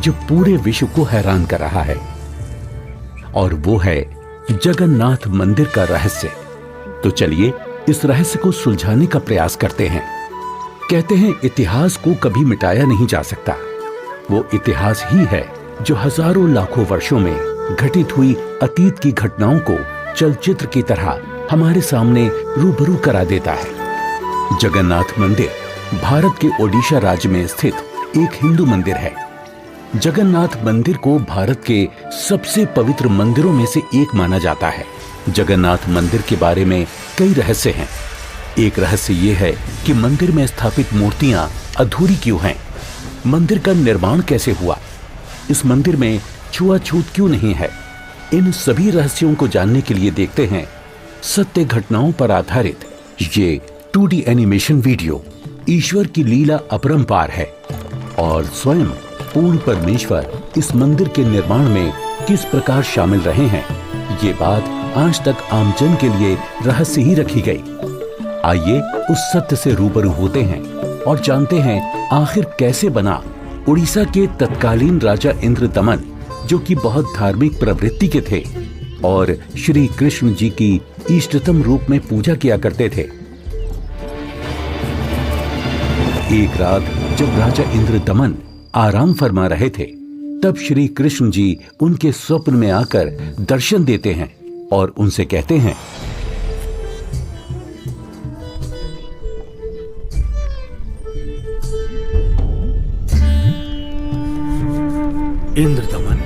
जो पूरे विश्व को हैरान कर रहा है, और वो है जगन्नाथ मंदिर का रहस्य। तो चलिए इस रहस्य को सुलझाने का प्रयास करते हैं। कहते हैं इतिहास को कभी मिटाया नहीं जा सकता। वो इतिहास ही है जो हजारों लाखों वर्षों में घटित हुई अतीत की घटनाओं को चलचित्र की तरह हमारे सामने रूबरू करा देता है। जगन्नाथ मंदिर भारत के ओडिशा राज्य में स्थित एक हिंदू मंदिर है। जगन्नाथ मंदिर को भारत के सबसे पवित्र मंदिरों में से एक माना जाता है। जगन्नाथ मंदिर के बारे में कई रहस्य हैं। एक रहस्य ये है कि मंदिर में स्थापित मूर्तियां अधूरी क्यों हैं? मंदिर का निर्माण कैसे हुआ? इस मंदिर में छुआछूत क्यों नहीं है? इन सभी रहस्यों को जानने के लिए देखते हैं सत्य घटनाओं पर आधारित ये 2D एनिमेशन वीडियो। ईश्वर की लीला अपरंपार है और स्वयं पूर्ण परमेश्वर इस मंदिर के निर्माण में किस प्रकार शामिल रहे हैं, ये बात आज तक आमजन के लिए रहस्य ही रखी गई। आइए उस सत्य से रूबरू होते हैं और जानते हैं आखिर कैसे बना उड़ीसा के तत्कालीन राजा इंद्रदमन, जो कि बहुत धार्मिक प्रवृत्ति के थे और श्री कृष्ण जी की इष्टतम रूप में पूजा किया करते थे। एक रात जब राजा इंद्रदमन आराम फरमा रहे थे, तब श्री कृष्ण जी उनके स्वप्न में आकर दर्शन देते हैं और उनसे कहते हैं, इंद्रदमन।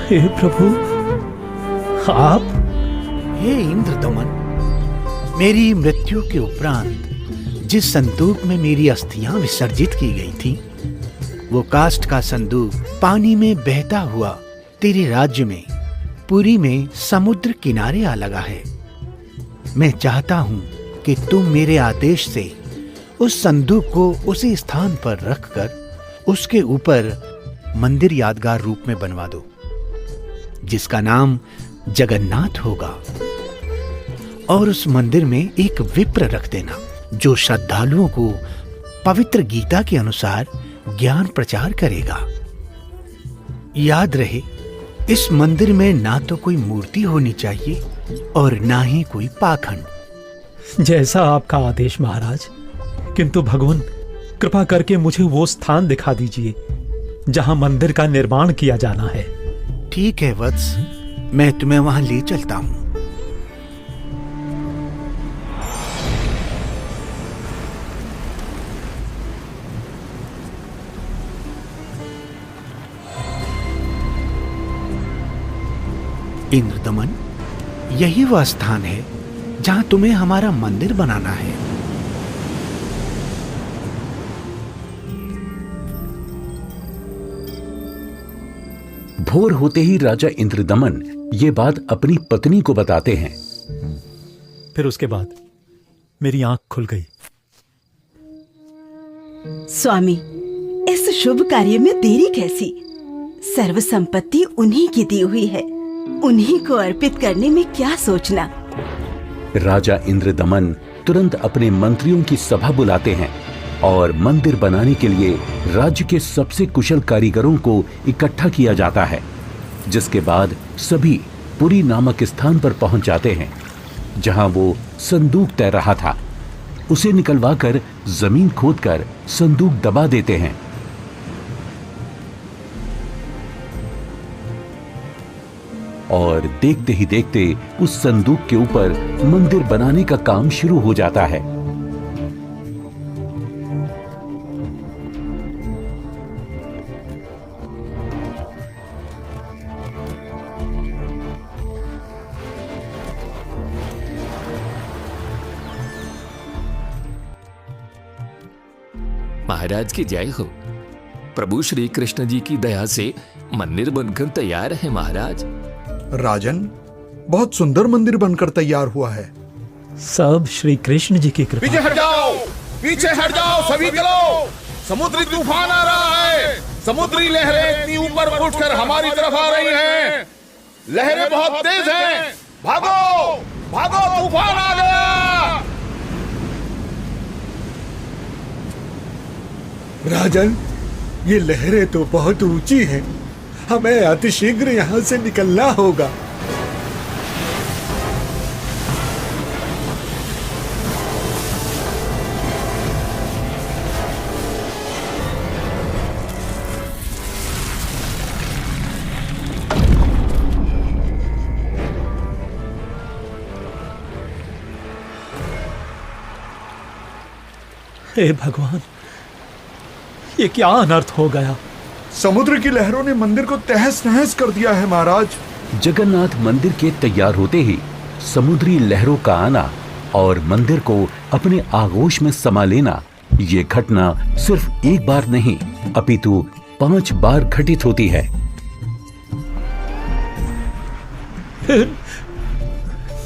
हे प्रभु, आप? हे इंद्रदमन, मेरी मृत्यु के उपरांत जिस संदूक में मेरी अस्थियां विसर्जित की गई थी, वो काष्ठ का संदूक पानी में बहता हुआ तेरे राज्य में पुरी में समुद्र किनारे आ लगा है। मैं चाहता हूं कि तुम मेरे आदेश से उस संदूक को उसी स्थान पर रखकर उसके ऊपर मंदिर यादगार रूप में बनवा दो, जिसका नाम जगन्नाथ होगा। और उस मंदिर में एक विप्र रख देना जो श्रद्धालुओं को पवित्र गीता के अनुसार ज्ञान प्रचार करेगा। याद रहे, इस मंदिर में ना तो कोई मूर्ति होनी चाहिए और ना ही कोई पाखंड। जैसा आपका आदेश महाराज। किंतु भगवान, कृपा करके मुझे वो स्थान दिखा दीजिए जहां मंदिर का निर्माण किया जाना है। ठीक है वत्स, मैं तुम्हें वहां ले चलता हूं। इंद्रदमन, यही वह स्थान है जहां तुम्हें हमारा मंदिर बनाना है। भोर होते ही राजा इंद्रदमन ये बात अपनी पत्नी को बताते हैं। फिर उसके बाद मेरी आंख खुल गई। स्वामी, इस शुभ कार्य में देरी कैसी? सर्व संपत्ति उन्हीं की दी हुई है, उन्हीं को अर्पित करने में क्या सोचना। राजा इंद्रदमन तुरंत अपने मंत्रियों की सभा बुलाते हैं और मंदिर बनाने के लिए राज्य के सबसे कुशल कारीगरों को इकट्ठा किया जाता है, जिसके बाद सभी पुरी नामक स्थान पर पहुंच जाते हैं जहां वो संदूक तैर रहा था। उसे निकलवाकर जमीन खोदकर संदूक दबा देते हैं। और देखते ही देखते उस संदूक के ऊपर मंदिर बनाने का काम शुरू हो जाता है। महाराज की जय हो। प्रभु श्री कृष्ण जी की दया से मंदिर बनकर तैयार है महाराज। राजन, बहुत सुंदर मंदिर बनकर तैयार हुआ है। सब श्री कृष्ण जी की कृपा। पीछे हट जाओ, पीछे हट जाओ सभी, चलो। समुद्री तूफान आ रहा है। समुद्री लहरें इतनी ऊपर उठकर हमारी तरफ आ रही हैं। लहरें बहुत तेज हैं। भागो, भागो, तूफान आ गया। राजन, ये लहरें तो बहुत ऊंची हैं। हमें अतिशीघ्र यहाँ से निकलना होगा। हे भगवान, ये क्या अनर्थ हो गया। समुद्र की लहरों ने मंदिर को तहस नहस कर दिया है महाराज। जगन्नाथ मंदिर के तैयार होते ही समुद्री लहरों का आना और मंदिर को अपने आगोश में समा लेना, ये घटना सिर्फ एक बार नहीं अपितु 5 बार घटित होती है।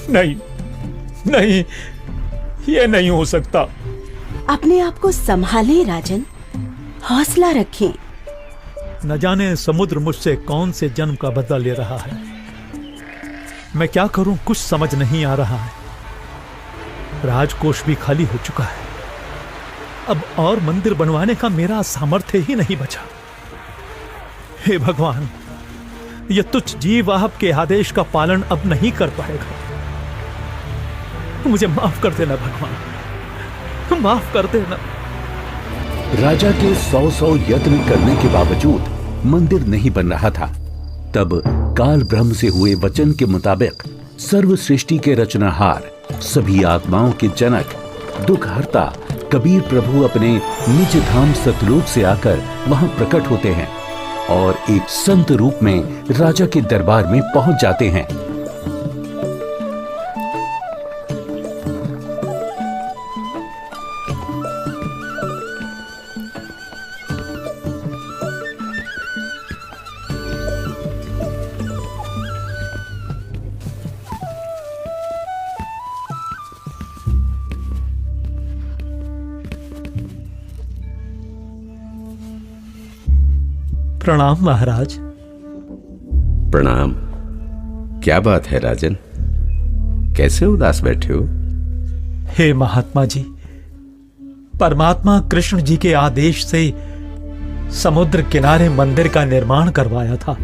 नहीं नहीं, ये नहीं हो सकता। अपने आप को संभालें राजन, हौसला रखें। न जाने समुद्र मुझसे कौन से जन्म का बदला ले रहा है। मैं क्या करूं, कुछ समझ नहीं आ रहा है। राजकोष भी खाली हो चुका है। अब और मंदिर बनवाने का मेरा सामर्थ्य ही नहीं बचा। हे भगवान, यह तुच्छ जीव आपके आदेश का पालन अब नहीं कर पाएगा। मुझे माफ कर देना भगवान, माफ कर देना। राजा के 100 यत्न करने के बावजूद मंदिर नहीं बन रहा था। तब काल ब्रह्म से हुए वचन के मुताबिक सर्व सृष्टि के रचनाहार, सभी आत्माओं के जनक, दुखहर्ता कबीर प्रभु अपने निज धाम सतलोक से आकर वहां प्रकट होते हैं और एक संत रूप में राजा के दरबार में पहुंच जाते हैं। प्रणाम महाराज। प्रणाम। क्या बात है राजन, कैसे उदास बैठे हो? हे महात्मा जी, परमात्मा कृष्ण जी के आदेश से समुद्र किनारे मंदिर का निर्माण करवाया था,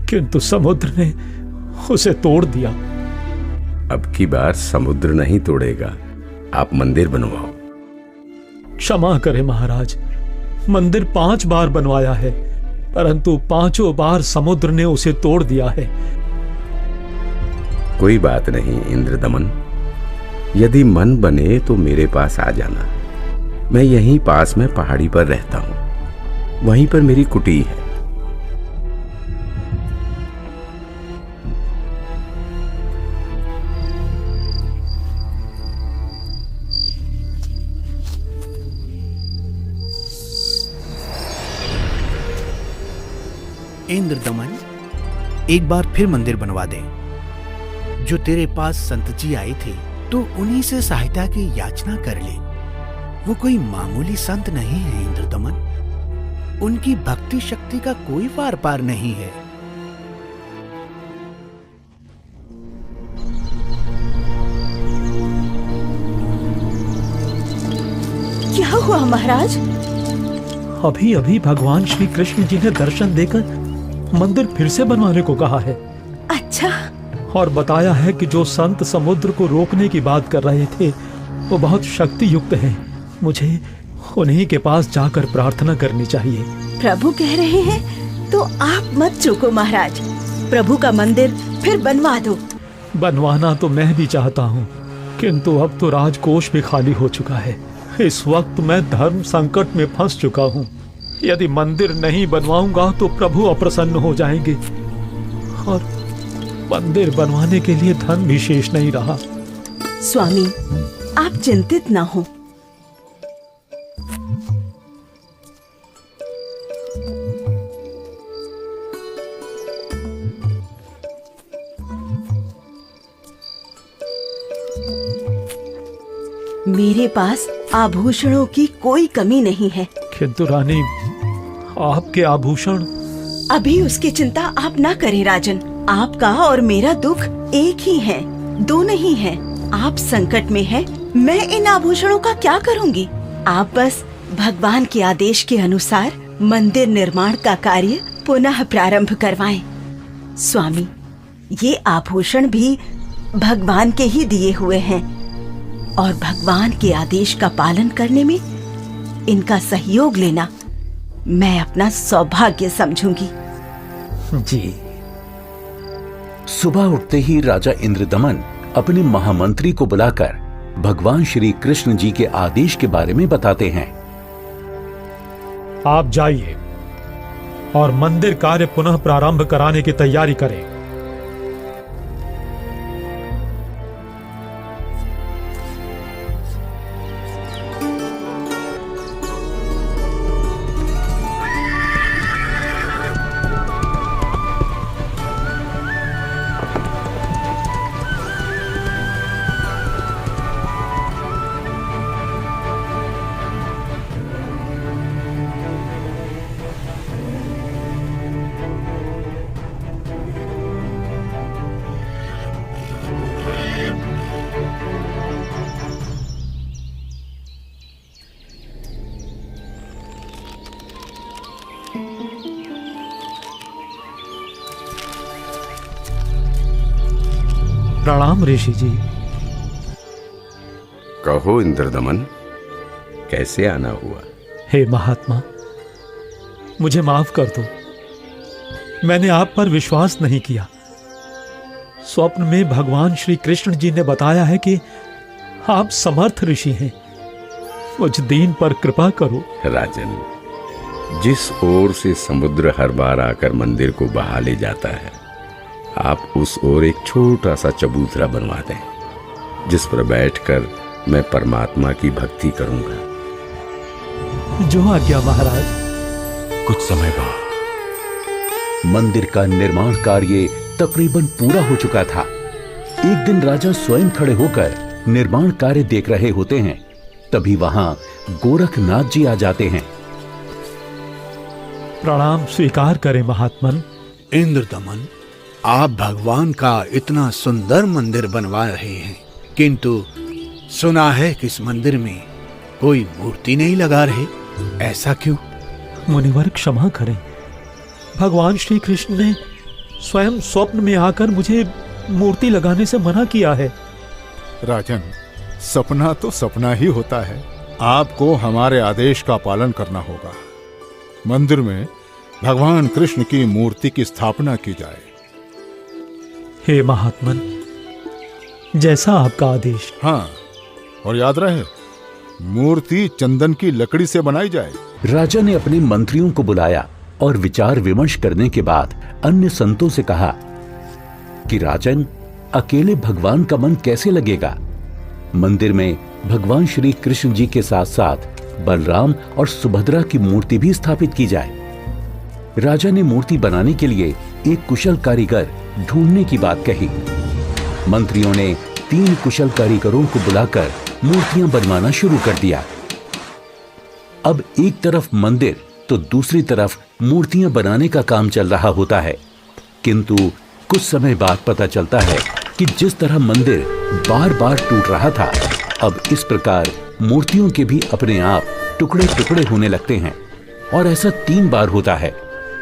किंतु समुद्र ने उसे तोड़ दिया। अब की बार समुद्र नहीं तोड़ेगा, आप मंदिर बनवाओ। क्षमा करें महाराज, मंदिर 5 बार बनवाया है, परंतु 5 बार समुद्र ने उसे तोड़ दिया है। कोई बात नहीं इंद्रदमन, यदि मन बने तो मेरे पास आ जाना। मैं यहीं पास में पहाड़ी पर रहता हूं, वहीं पर मेरी कुटी है। इंद्रदमन, एक बार फिर मंदिर बनवा दे। जो तेरे पास संत जी आए थे, तो उन्हीं से सहायता की याचना कर ले। वो कोई मामूली संत नहीं है इंद्रदमन। उनकी भक्ति शक्ति का कोई पार पार नहीं है। क्या हुआ महाराज? अभी अभी भगवान श्री कृष्ण जी ने दर्शन देकर मंदिर फिर से बनवाने को कहा है। अच्छा। और बताया है कि जो संत समुद्र को रोकने की बात कर रहे थे वो बहुत शक्ति युक्त हैं। मुझे उन्हीं के पास जाकर प्रार्थना करनी चाहिए। प्रभु कह रहे हैं तो आप मत चूको महाराज, प्रभु का मंदिर फिर बनवा दो। बनवाना तो मैं भी चाहता हूँ, किंतु अब तो राजकोष भी खाली हो चुका है। इस वक्त मैं धर्म संकट में फंस चुका हूँ। यदि मंदिर नहीं बनवाऊंगा तो प्रभु अप्रसन्न हो जाएंगे और मंदिर बनवाने के लिए धन भी शेष नहीं रहा। स्वामी, आप चिंतित ना हो। मेरे पास आभूषणों की कोई कमी नहीं है। किंतु रानी, आपके आभूषण। अभी उसकी चिंता आप ना करें राजन। आपका और मेरा दुख एक ही है, दो नहीं है। आप संकट में हैं, मैं इन आभूषणों का क्या करूंगी? आप बस भगवान के आदेश के अनुसार मंदिर निर्माण का कार्य पुनः प्रारंभ करवाएं। स्वामी, ये आभूषण भी भगवान के ही दिए हुए हैं और भगवान के आदेश का पालन करने में इनका सहयोग लेना मैं अपना सौभाग्य समझूंगी। जी। सुबह उठते ही राजा इंद्रदमन अपने महामंत्री को बुलाकर भगवान श्री कृष्ण जी के आदेश के बारे में बताते हैं। आप जाइए और मंदिर कार्य पुनः प्रारंभ कराने की तैयारी करें। प्रणाम ऋषि जी। कहो इंद्रदमन, कैसे आना हुआ? हे महात्मा, मुझे माफ कर दो। मैंने आप पर विश्वास नहीं किया। स्वप्न में भगवान श्री कृष्ण जी ने बताया है कि आप समर्थ ऋषि हैं। मुझ दीन पर कृपा करो। राजन, जिस ओर से समुद्र हर बार आकर मंदिर को बहा ले जाता है, आप उस ओर एक छोटा सा चबूतरा बनवा दें, जिस पर बैठकर मैं परमात्मा की भक्ति करूंगा। जो आज्ञा महाराज। कुछ समय बाद मंदिर का निर्माण कार्य तकरीबन पूरा हो चुका था। एक दिन राजा स्वयं खड़े होकर निर्माण कार्य देख रहे होते हैं। तभी वहां गोरखनाथ जी आ जाते हैं। प्रणाम स्वीकार करें महात्मन। इंद्रदमन, आप भगवान का इतना सुंदर मंदिर बनवा रहे हैं, किंतु सुना है कि इस मंदिर में कोई मूर्ति नहीं लगा रहे। ऐसा क्यों? मुनिवर क्षमा करें। भगवान श्री कृष्ण ने स्वयं स्वप्न में आकर मुझे मूर्ति लगाने से मना किया है। राजन, सपना तो सपना ही होता है। आपको हमारे आदेश का पालन करना होगा। मंदिर में भगवान कृष्ण की मूर्ति की स्थापना की जाए। हे महात्मन, जैसा आपका आदेश। हाँ, और याद रहे, मूर्ति चंदन की लकड़ी से बनाई जाए। राजा ने अपने मंत्रियों को बुलाया और विचार विमर्श करने के बाद अन्य संतों से कहा कि राजन, अकेले भगवान का मन कैसे लगेगा? मंदिर में भगवान श्री कृष्ण जी के साथ साथ बलराम और सुभद्रा की मूर्ति भी स्थापित की जाए। राजा ने मूर्ति बनाने के लिए एक कुशल कारीगर ढूंढने की बात कही। मंत्रियों ने 3 कुशल कारीगरों को बुलाकर मूर्तियां बनवाना शुरू कर दिया। अब एक तरफ मंदिर तो दूसरी तरफ मूर्तियां बनाने का काम चल रहा होता है, किंतु कुछ समय बाद पता चलता है कि जिस तरह मंदिर बार बार टूट रहा था, अब इस प्रकार मूर्तियों के भी अपने आप टुकड़े टुकड़े होने लगते हैं। और ऐसा 3 बार होता है,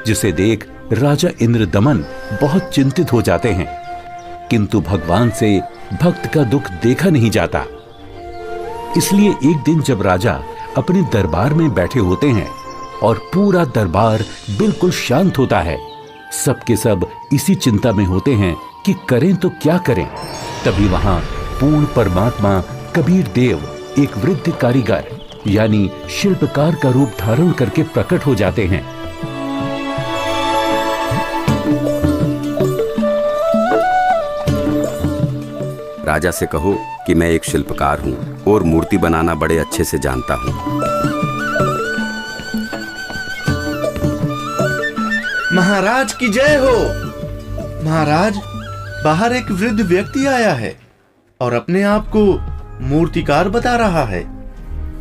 जिसे देख राजा इंद्रदमन बहुत चिंतित हो जाते हैं, किंतु भगवान से भक्त का दुख देखा नहीं जाता। इसलिए एक दिन जब राजा अपने दरबार में बैठे होते हैं और पूरा दरबार बिल्कुल शांत होता है, सबके सब इसी चिंता में होते हैं कि करें तो क्या करें। तभी वहां पूर्ण परमात्मा कबीर देव एक वृद्ध कारीगर यानी शिल्पकार का रूप धारण करके प्रकट हो जाते हैं। राजा से कहो कि मैं एक शिल्पकार हूँ और मूर्ति बनाना बड़े अच्छे से जानता हूँ। महाराज की जय हो। महाराज, बाहर एक वृद्ध व्यक्ति आया है और अपने आप को मूर्तिकार बता रहा है।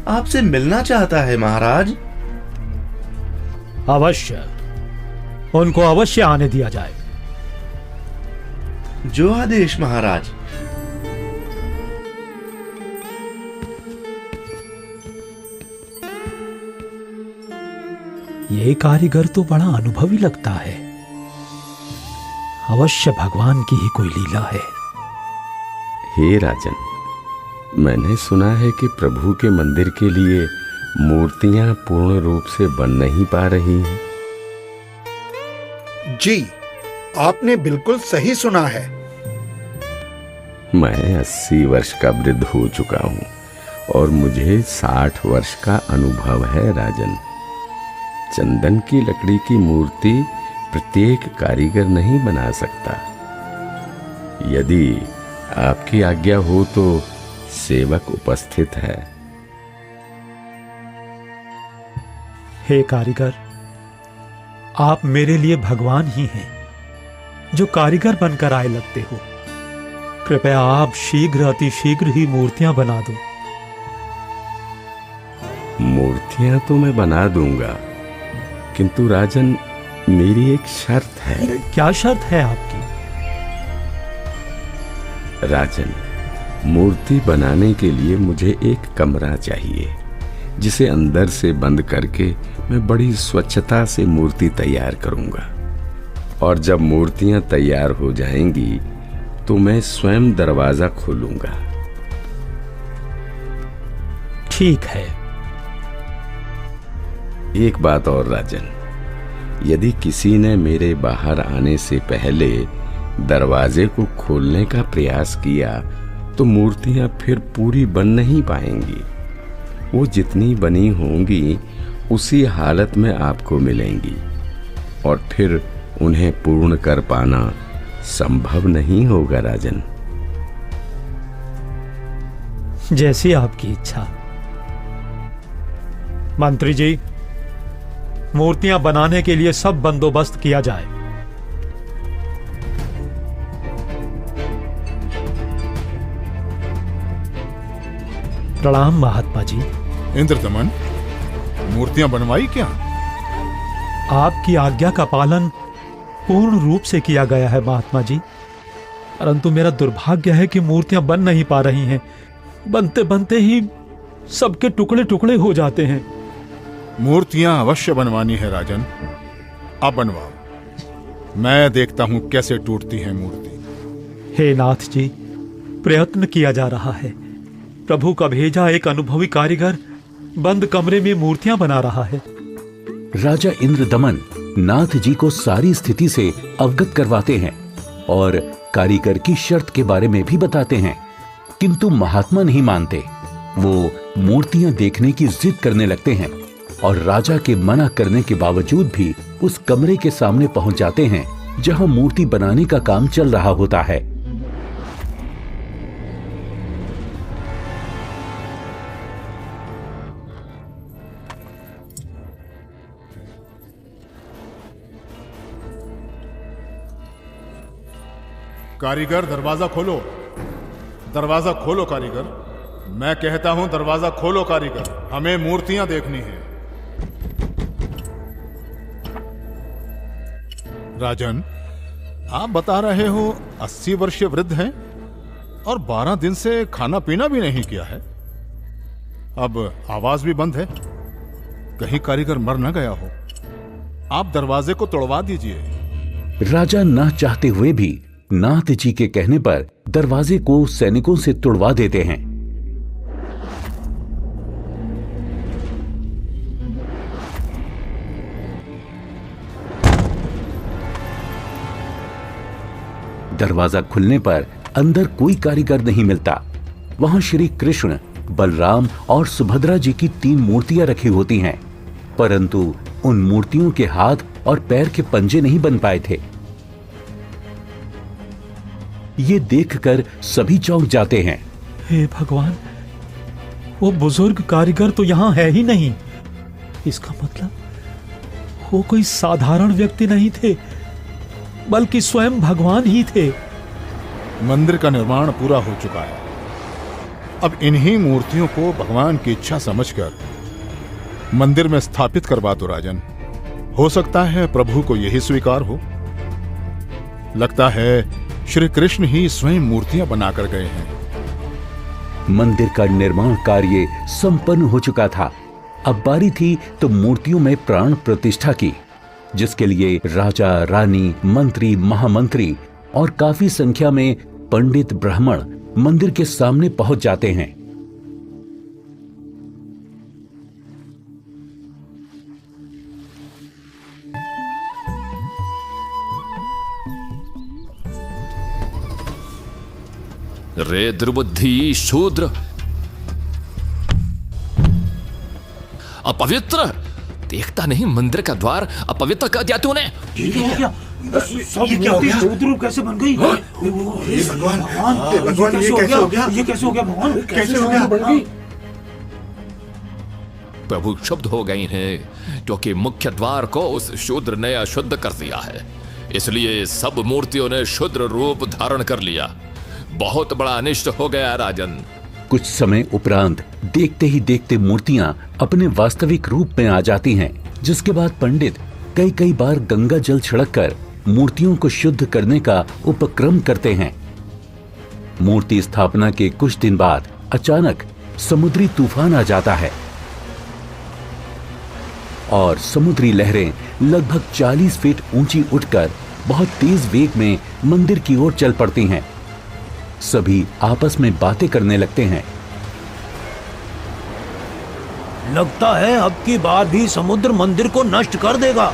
आपसे मिलना चाहता है महाराज। अवश्य, उनको अवश्य आने दिया जाए। जो आदेश महाराज। ये कारीगर तो बड़ा अनुभवी लगता है। अवश्य भगवान की ही कोई लीला है। हे राजन, मैंने सुना है कि प्रभु के मंदिर के लिए मूर्तियां पूर्ण रूप से बन नहीं पा रही हैं। जी, आपने बिल्कुल सही सुना है। मैं 80 वर्ष का वृद्ध हो चुका हूँ और मुझे 60 वर्ष का अनुभव है राजन। चंदन की लकड़ी की मूर्ति प्रत्येक कारीगर नहीं बना सकता। यदि आपकी आज्ञा हो तो सेवक उपस्थित है। हे कारीगर, आप मेरे लिए भगवान ही हैं, जो कारीगर बनकर आए लगते हो। कृपया आप शीघ्र, अति शीघ्र ही मूर्तियां बना दो। मूर्तियां तो मैं बना दूंगा, किंतु राजन, मेरी एक शर्त है। क्या शर्त है आपकी? राजन, मूर्ति बनाने के लिए मुझे एक कमरा चाहिए, जिसे अंदर से बंद करके मैं बड़ी स्वच्छता से मूर्ति तैयार करूंगा। और जब मूर्तियां तैयार हो जाएंगी तो मैं स्वयं दरवाजा खोलूंगा। ठीक है। एक बात और राजन, यदि किसी ने मेरे बाहर आने से पहले दरवाजे को खोलने का प्रयास किया तो मूर्तियां फिर पूरी बन नहीं पाएंगी। वो जितनी बनी होंगी उसी हालत में आपको मिलेंगी और फिर उन्हें पूर्ण कर पाना संभव नहीं होगा राजन। जैसी आपकी इच्छा। मंत्री जी, मूर्तियां बनाने के लिए सब बंदोबस्त किया जाए। प्रणाम महात्मा जी। इंद्रदमन, मूर्तियां बनवाई क्या? आपकी आज्ञा का पालन पूर्ण रूप से किया गया है महात्मा जी, परंतु मेरा दुर्भाग्य है कि मूर्तियां बन नहीं पा रही हैं। बनते बनते ही सबके टुकड़े टुकड़े हो जाते हैं। मूर्तियां अवश्य बनवानी है राजन। अब बनवाओ, मैं देखता हूं कैसे टूटती है मूर्ति। हे नाथ जी, प्रयत्न किया जा रहा है। प्रभु का भेजा एक अनुभवी कारीगर बंद कमरे में मूर्तियां बना रहा है। राजा इंद्रदमन नाथ जी को सारी स्थिति से अवगत करवाते हैं और कारीगर की शर्त के बारे में भी बताते हैं, किंतु महात्मा नहीं मानते। वो मूर्तियां देखने की जिद करने लगते हैं और राजा के मना करने के बावजूद भी उस कमरे के सामने पहुंच जाते हैं जहां मूर्ति बनाने का काम चल रहा होता है। कारीगर, दरवाजा खोलो। दरवाजा खोलो कारीगर। मैं कहता हूं दरवाजा खोलो कारीगर, हमें मूर्तियां देखनी है। राजन, आप बता रहे हो 80 वर्षीय वृद्ध हैं और 12 दिन से खाना पीना भी नहीं किया है। अब आवाज भी बंद है, कहीं कारीगर मर न गया हो। आप दरवाजे को तोड़वा दीजिए। राजा ना चाहते हुए भी नाथ जी के कहने पर दरवाजे को सैनिकों से तुड़वा देते हैं। दरवाजा खुलने पर अंदर कोई कारीगर नहीं मिलता। वहां श्री कृष्ण, बलराम और सुभद्रा जी की 3 मूर्तियां रखी होती हैं, परंतु उन मूर्तियों के हाथ और पैर के पंजे नहीं बन पाए थे। ये देखकर सभी चौंक जाते हैं। हे भगवान, वो बुजुर्ग कारीगर तो यहां है ही नहीं। इसका मतलब वो कोई साधारण व्यक्ति नहीं थे, बल्कि स्वयं भगवान ही थे। मंदिर का निर्माण पूरा हो चुका है। अब इन्हीं मूर्तियों को भगवान की इच्छा समझकर मंदिर में स्थापित करवा दो राजन। हो सकता है प्रभु को यही स्वीकार हो। लगता है श्री कृष्ण ही स्वयं मूर्तियां बनाकर गए हैं। मंदिर का निर्माण कार्य संपन्न हो चुका था। अब बारी थी तो मूर्तियों में प्राण प्रतिष्ठा की, जिसके लिए राजा, रानी, मंत्री, महामंत्री और काफी संख्या में पंडित ब्राह्मण मंदिर के सामने पहुंच जाते हैं। रे दुर्बुद्धि शूद्र, अपवित्र! देखता नहीं मंदिर का द्वार अपवित्र कर दिया तूने। ये क्या शूद्र कैसे बन गई? भगवान, ये कैसे हो गया? ये कैसे हो गया भगवान? कैसे हो गया? प्रभु क्षुब्ध हो गई हैं क्योंकि मुख्य द्वार को उस शूद्र ने अशुद्ध कर दिया है, इसलिए सब मूर्तियों ने शुद्र रूप धारण कर लिया। बहुत बड़ा अनिष्ट हो गया राजन। कुछ समय उपरांत देखते ही देखते मूर्तियां अपने वास्तविक रूप में आ जाती हैं, जिसके बाद पंडित कई बार गंगा जल छिड़ककर मूर्तियों को शुद्ध करने का उपक्रम करते हैं। मूर्ति स्थापना के कुछ दिन बाद अचानक समुद्री तूफान आ जाता है और समुद्री लहरें लगभग 40 फीट ऊंची उठकर बहुत तेज वेग में मंदिर की ओर चल पड़ती हैं। सभी आपस में बातें करने लगते हैं। लगता है अब की बार भी समुद्र मंदिर को नष्ट कर देगा।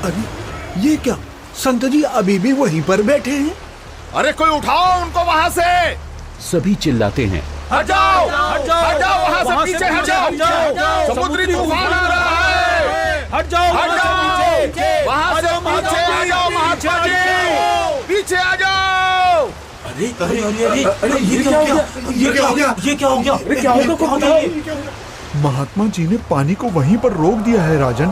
अरे ये क्या, संत जी अभी भी वहीं पर बैठे हैं? अरे कोई उठाओ उनको वहां से। सभी चिल्लाते हैं, हट जाओ, हट जाओ वहां से, पीछे हट जाओ, समुद्री तूफान आ रहा है। हट जाओ, वहां से पीछे आ जाओ, महात्मा जी, पीछे आ जाओ। अरे अरे अरे अरे ये क्या हो गया? ये क्या हो गया? ये क्या हो गया? अरे क्या हो गया? महात्मा जी ने पानी को वहीं पर रोक दिया है राजन।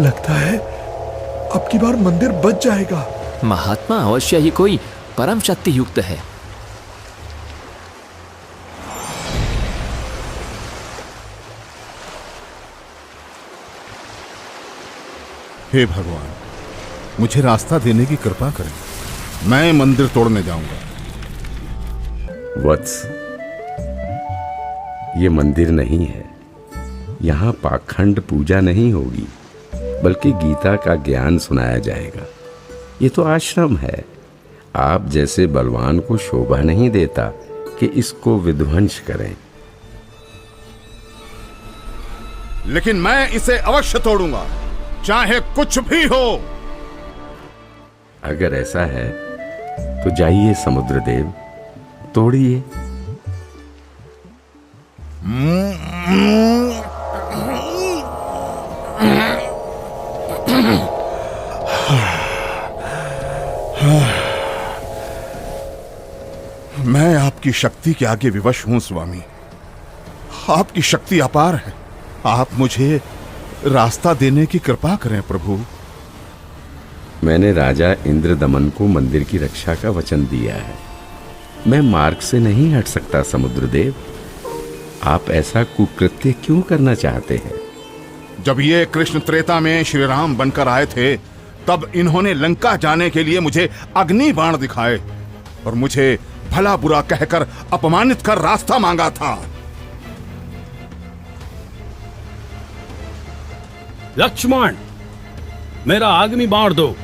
लगता है अब की बार मंदिर बच जाएगा। महात्मा अवश्य ही कोई परम शक्ति युक्त है। हे भगवान, मुझे रास्ता देने की कृपा करें, मैं मंदिर तोड़ने जाऊंगा। वत्स, ये मंदिर नहीं है। यहाँ पाखंड पूजा नहीं होगी, बल्कि गीता का ज्ञान सुनाया जाएगा। ये तो आश्रम है। आप जैसे बलवान को शोभा नहीं देता कि इसको विध्वंस करें। लेकिन मैं इसे अवश्य तोड़ूंगा, चाहे कुछ भी हो। अगर ऐसा है तो जाइए समुद्रदेव, तोड़िए। मैं आपकी शक्ति के आगे विवश हूं स्वामी। आपकी शक्ति अपार है। आप मुझे रास्ता देने की कृपा करें प्रभु। मैंने राजा इंद्रदमन को मंदिर की रक्षा का वचन दिया है। मैं मार्ग से नहीं हट सकता समुद्रदेव। आप ऐसा कुकृत्य क्यों करना चाहते हैं? जब ये कृष्ण त्रेता में श्री राम बनकर आए थे, तब इन्होंने लंका जाने के लिए मुझे अग्नि बाण दिखाए और मुझे भला बुरा कहकर अपमानित कर रास्ता मांगा था। लक्ष्मण, मेरा अग्नि बाण दो।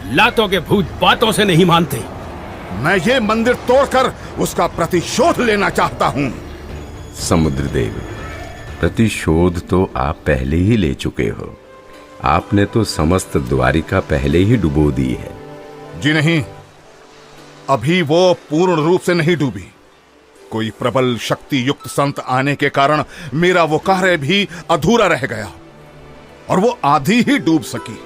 लातों के भूत बातों से नहीं मानते। मैं ये मंदिर तोड़कर उसका प्रतिशोध लेना चाहता हूं। समुद्रदेव, प्रतिशोध तो आप पहले ही ले चुके हो। आपने तो समस्त द्वारिका पहले ही डुबो दी है। जी नहीं, अभी वो पूर्ण रूप से नहीं डूबी। कोई प्रबल शक्ति युक्त संत आने के कारण मेरा वो कार्य भी अधूरा रह गया और वो आधी ही डूब सकी,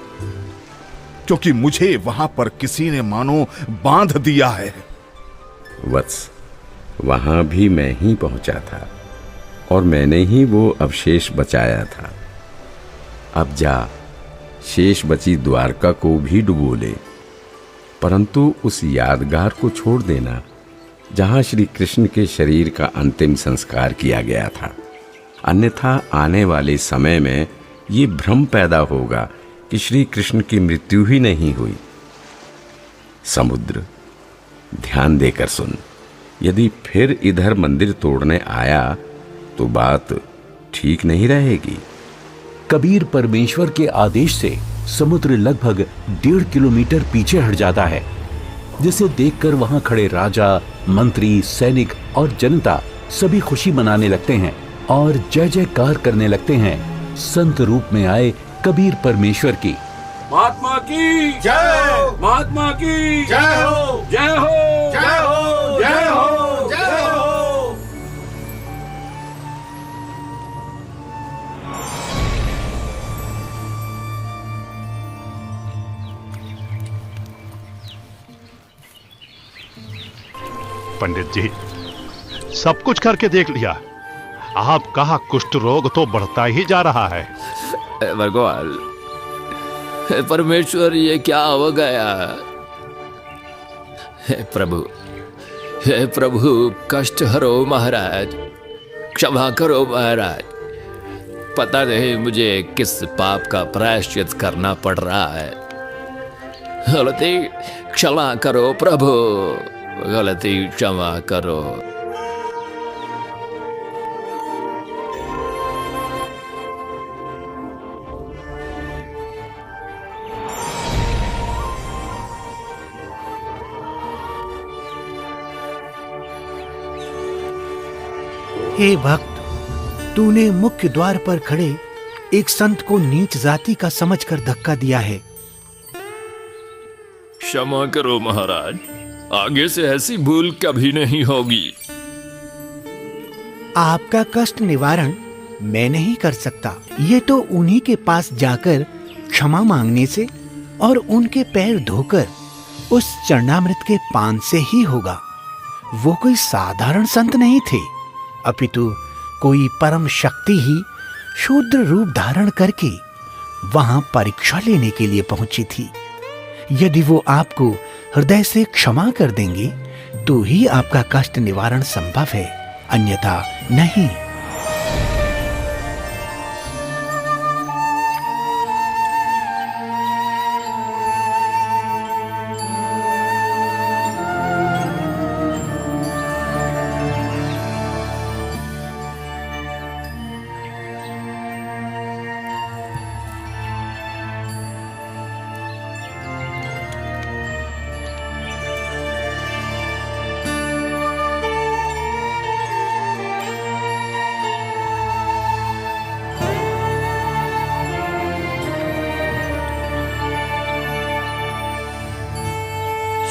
क्योंकि मुझे वहां पर किसी ने मानो बांध दिया है। वत्स, वहां भी मैं ही पहुंचा था और मैंने ही वो अवशेष बचाया था। अब जा, शेष बची द्वारका को भी डुबो ले, परंतु उस यादगार को छोड़ देना जहां श्री कृष्ण के शरीर का अंतिम संस्कार किया गया था। अन्यथा आने वाले समय में ये भ्रम पैदा होगा कि श्री कृष्ण की मृत्यु ही नहीं हुई। समुद्र, ध्यान देकर सुन। यदि फिर इधर मंदिर तोड़ने आया तो बात ठीक नहीं रहेगी। कबीर परमेश्वर के आदेश से समुद्र लगभग 1.5 किलोमीटर पीछे हट जाता है, जिसे देखकर वहां खड़े राजा, मंत्री, सैनिक और जनता सभी खुशी मनाने लगते हैं और जय जयकार करने लगते हैं संत रूप में आए कबीर परमेश्वर की। महात्मा की जय, महात्मा की जय हो, जय हो, जय हो, जय हो, जय हो। पंडित जी, सब कुछ करके देख लिया, आपका कुष्ठ रोग तो बढ़ता ही जा रहा है। भगवान, परमेश्वर, ये क्या हो गया? हे प्रभु, कष्ट हरो महाराज, क्षमा करो महाराज। पता नहीं मुझे किस पाप का प्रायश्चित करना पड़ रहा है। गलती क्षमा करो प्रभु, गलती क्षमा करो। हे भक्त, तूने मुख्य द्वार पर खड़े एक संत को नीच जाति का समझकर धक्का दिया है। क्षमा करो महाराज, आगे से ऐसी भूल कभी नहीं होगी। आपका कष्ट निवारण मैं नहीं कर सकता, ये तो उन्हीं के पास जाकर क्षमा मांगने से और उनके पैर धोकर उस चरणामृत के पान से ही होगा। वो कोई साधारण संत नहीं थे, अपितु कोई परम शक्ति ही शूद्र रूप धारण करके वहां परीक्षा लेने के लिए पहुंची थी। यदि वो आपको हृदय से क्षमा कर देंगे तो ही आपका कष्ट निवारण संभव है, अन्यथा नहीं।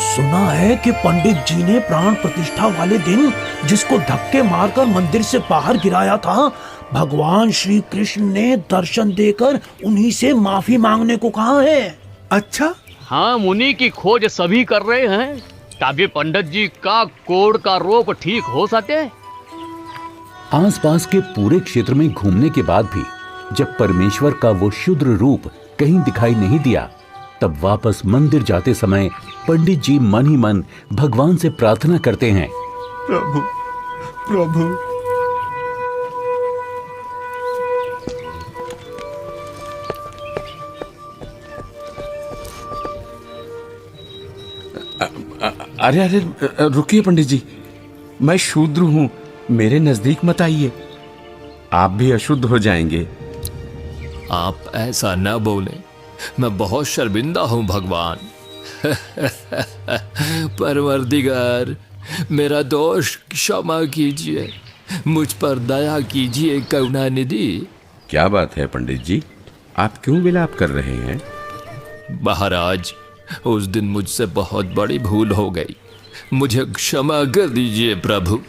सुना है कि पंडित जी ने प्राण प्रतिष्ठा वाले दिन जिसको धक्के मारकर मंदिर से बाहर गिराया था, भगवान श्री कृष्ण ने दर्शन देकर उन्हीं से माफी मांगने को कहा है। अच्छा? हाँ, मुनि की खोज सभी कर रहे हैं ताकि पंडित जी का कोढ़ का रोग ठीक हो सके। आसपास के पूरे क्षेत्र में घूमने के बाद भी जब परमेश्वर का वो शूद्र रूप कहीं दिखाई नहीं दिया, तब वापस मंदिर जाते समय पंडित जी मन ही मन भगवान से प्रार्थना करते हैं, प्रभु, प्रभु, अरे अरे रुकिए पंडित जी, मैं शूद्र हूं, मेरे नजदीक मत आइए, आप भी अशुद्ध हो जाएंगे। आप ऐसा न बोले, मैं बहुत शर्मिंदा हूं भगवान। परवरदिगार, मेरा दोष क्षमा कीजिए, मुझ पर दया कीजिए करुणानिधि। क्या बात है पंडित जी, आप क्यों विलाप कर रहे हैं? महाराज, उस दिन मुझसे बहुत बड़ी भूल हो गई, मुझे क्षमा कर दीजिए प्रभु।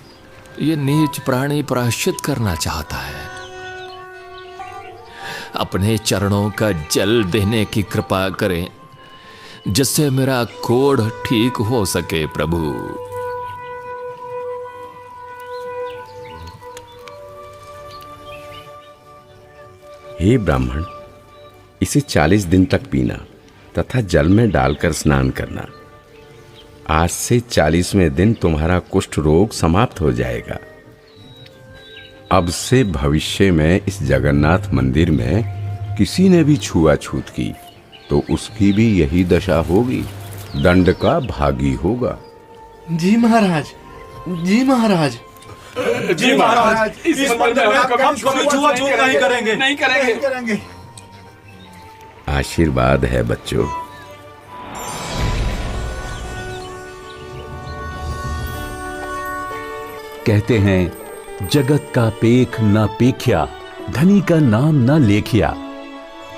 ये नीच प्राणी प्रायश्चित करना चाहता है, अपने चरणों का जल देने की कृपा करें जिससे मेरा कोढ़ ठीक हो सके प्रभु। हे ब्राह्मण, इसे 40 दिन तक पीना तथा जल में डालकर स्नान करना। आज से 40वें दिन तुम्हारा कुष्ठ रोग समाप्त हो जाएगा। अब से भविष्य में इस जगन्नाथ मंदिर में किसी ने भी छुआछूत की तो उसकी भी यही दशा होगी, दंड का भागी होगा। जी महाराज, जी महाराज। जी महाराज, इस मंदिर में हम कभी छुआ-छूत नहीं करेंगे। नहीं करेंगे। आशीर्वाद है बच्चों। कहते हैं जगत का पेख ना पेख्या, धनी का नाम ना लेखिया।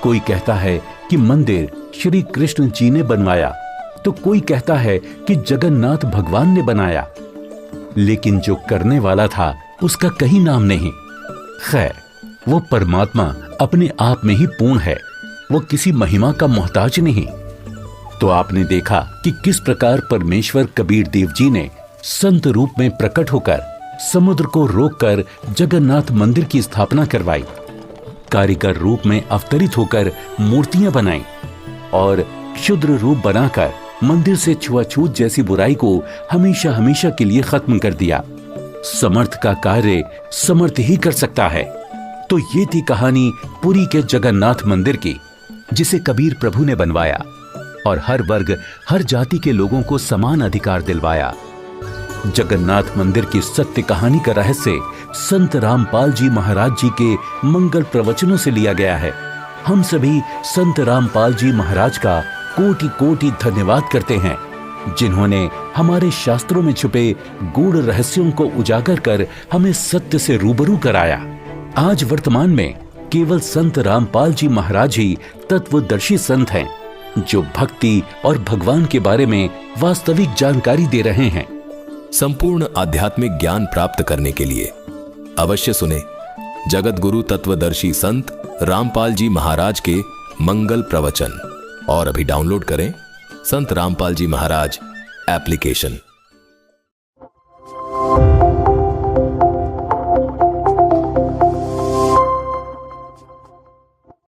कोई कहता है कि मंदिर श्री कृष्ण जी ने बनवाया, तो कोई कहता है कि जगन्नाथ भगवान ने बनाया, लेकिन जो करने वाला था उसका कहीं नाम नहीं। खैर, वो परमात्मा अपने आप में ही पूर्ण है, वो किसी महिमा का मोहताज नहीं। तो आपने देखा कि किस प्रकार परमेश्वर कबीर देव जी ने संत रूप में प्रकट होकर समुद्र को रोककर जगन्नाथ मंदिर की स्थापना करवाई, कारीगर रूप में अवतरित होकर मूर्तियां बनाई और क्षुद्र रूप बनाकर मंदिर से छुआछूत जैसी बुराई को हमेशा हमेशा के लिए खत्म कर दिया। समर्थ का कार्य समर्थ ही कर सकता है। तो ये थी कहानी पुरी के जगन्नाथ मंदिर की, जिसे कबीर प्रभु ने बनवाया और हर वर्ग हर जाति के लोगों को समान अधिकार दिलवाया। जगन्नाथ मंदिर की सत्य कहानी का रहस्य संत रामपाल जी महाराज जी के मंगल प्रवचनों से लिया गया है। हम सभी संत रामपाल जी महाराज का कोटि कोटि धन्यवाद करते हैं, जिन्होंने हमारे शास्त्रों में छुपे गूढ़ रहस्यों को उजागर कर हमें सत्य से रूबरू कराया। आज वर्तमान में केवल संत रामपाल जी महाराज ही तत्वदर्शी संत हैं, जो भक्ति और भगवान के बारे में वास्तविक जानकारी दे रहे हैं। संपूर्ण आध्यात्मिक ज्ञान प्राप्त करने के लिए अवश्य सुने जगत गुरु तत्वदर्शी संत रामपाल जी महाराज के मंगल प्रवचन और अभी डाउनलोड करें संत रामपाल जी महाराज एप्लीकेशन।